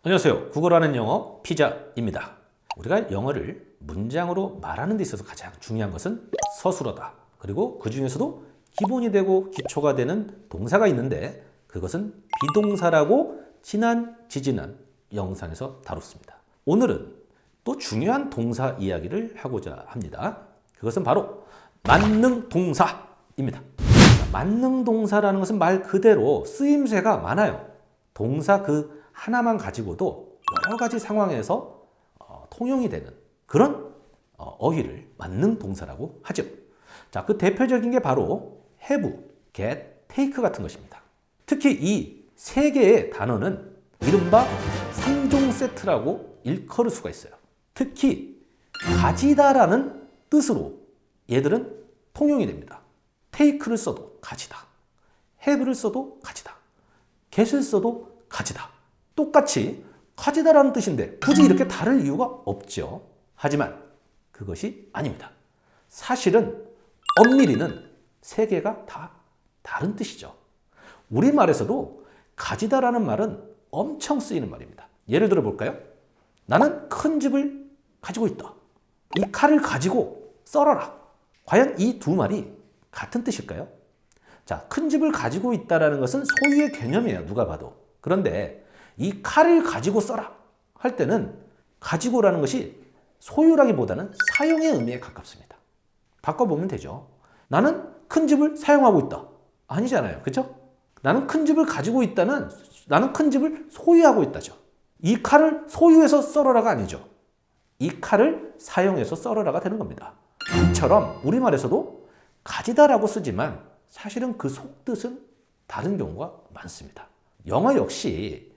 안녕하세요. 국어라는 영어 피자입니다. 우리가 영어를 문장으로 말하는 데 있어서 가장 중요한 것은 서술어다. 그리고 그 중에서도 기본이 되고 기초가 되는 동사가 있는데 그것은 비동사라고 지지난 영상에서 다뤘습니다. 오늘은 또 중요한 동사 이야기를 하고자 합니다. 그것은 바로 만능동사입니다. 만능동사라는 것은 말 그대로 쓰임새가 많아요. 동사 그 하나만 가지고도 여러 가지 상황에서 통용이 되는 그런 어휘를 만능동사라고 하죠. 자, 그 대표적인 게 바로 have, get, take 같은 것입니다. 특히 이 세 개의 단어는 이른바 3종 세트라고 일컬을 수가 있어요. 특히 가지다라는 뜻으로 얘들은 통용이 됩니다. take를 써도 가지다, have를 써도 가지다, get을 써도 가지다. 똑같이 가지다라는 뜻인데 굳이 이렇게 다를 이유가 없죠. 하지만 그것이 아닙니다. 사실은 엄밀히는 세 개가 다 다른 뜻이죠. 우리말에서도 가지다라는 말은 엄청 쓰이는 말입니다. 예를 들어 볼까요? 나는 큰 집을 가지고 있다. 이 칼을 가지고 썰어라. 과연 이 두 말이 같은 뜻일까요? 자, 큰 집을 가지고 있다는 것은 소유의 개념이에요. 누가 봐도. 그런데 이 칼을 가지고 써라 할 때는 가지고라는 것이 소유라기보다는 사용의 의미에 가깝습니다. 바꿔보면 되죠. 나는 큰 집을 사용하고 있다. 아니잖아요. 그렇죠? 나는 큰 집을 가지고 있다는 나는 큰 집을 소유하고 있다죠. 이 칼을 소유해서 썰어라가 아니죠. 이 칼을 사용해서 썰어라가 되는 겁니다. 이처럼 우리말에서도 가지다라고 쓰지만 사실은 그 속뜻은 다른 경우가 많습니다. 영어 역시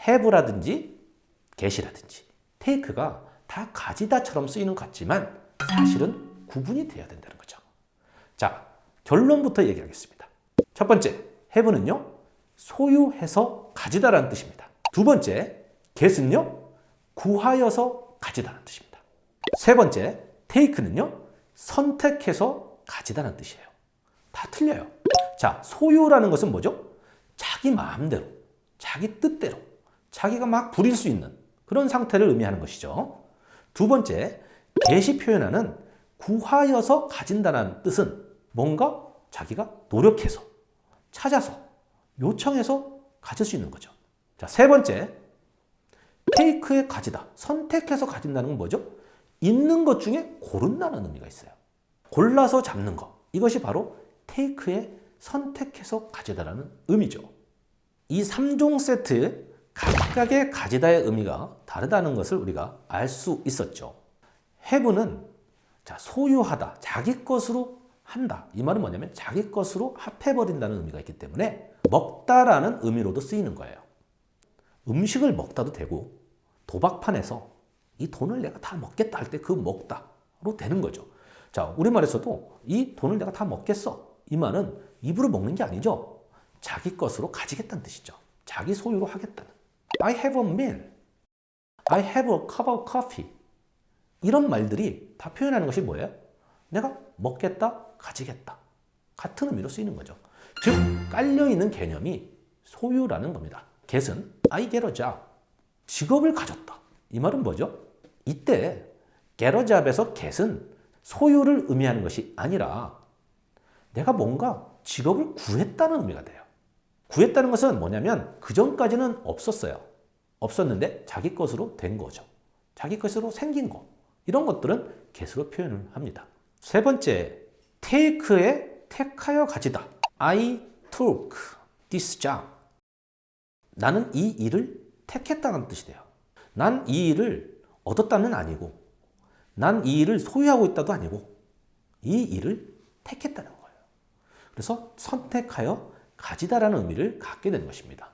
have라든지 get이라든지 take가 다 가지다처럼 쓰이는 것 같지만 사실은 구분이 돼야 된다는 거죠. 자, 결론부터 얘기하겠습니다. 첫 번째, have는요, 소유해서 가지다라는 뜻입니다. 두 번째, get은요, 구하여서 가지다라는 뜻입니다. 세 번째, take는요, 선택해서 가지다라는 뜻이에요. 다 틀려요. 자, 소유라는 것은 뭐죠? 자기 마음대로, 자기 뜻대로, 자기가 막 부릴 수 있는 그런 상태를 의미하는 것이죠. 두 번째, get이 표현하는 구하여서 가진다는 뜻은 뭔가 자기가 노력해서, 찾아서, 요청해서 가질 수 있는 거죠. 자, 세 번째, take의 가지다, 선택해서 가진다는 건 뭐죠? 있는 것 중에 고른다는 의미가 있어요. 골라서 잡는 것, 이것이 바로 take의 선택해서 가지다라는 의미죠. 이 3종 세트 각각의 가지다의 의미가 다르다는 것을 우리가 알 수 있었죠. have는 소유하다, 자기 것으로 한다. 이 말은 뭐냐면 자기 것으로 합해버린다는 의미가 있기 때문에 먹다라는 의미로도 쓰이는 거예요. 음식을 먹다도 되고 도박판에서 이 돈을 내가 다 먹겠다 할 때 그 먹다로 되는 거죠. 자, 우리말에서도 이 돈을 내가 다 먹겠어. 이 말은 입으로 먹는 게 아니죠. 자기 것으로 가지겠다는 뜻이죠. 자기 소유로 하겠다는. I have a meal. I have a cup of coffee. 이런 말들이 다 표현하는 것이 뭐예요? 내가 먹겠다, 가지겠다. 같은 의미로 쓰이는 거죠. 즉, 깔려있는 개념이 소유라는 겁니다. get은 I get a job. 직업을 가졌다. 이 말은 뭐죠? 이때 get a job에서 get은 소유를 의미하는 것이 아니라 내가 뭔가 직업을 구했다는 의미가 돼요. 구했다는 것은 뭐냐면 그 전까지는 없었어요. 없었는데 자기 것으로 된 거죠. 자기 것으로 생긴 거. 이런 것들은 get으로 표현을 합니다. 세 번째, take의 택하여 가지다. I took this job. 나는 이 일을 택했다는 뜻이 돼요. 난 이 일을 얻었다는 아니고, 난 이 일을 소유하고 있다도 아니고, 이 일을 택했다는 거예요. 그래서 선택하여 가지다라는 의미를 갖게 되는 것입니다.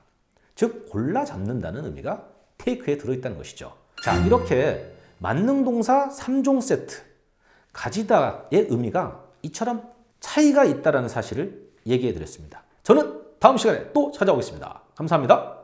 즉, 골라 잡는다는 의미가 take에 들어있다는 것이죠. 자, 이렇게 만능동사 3종 세트, 가지다의 의미가 이처럼 차이가 있다는 사실을 얘기해 드렸습니다. 저는 다음 시간에 또 찾아오겠습니다. 감사합니다.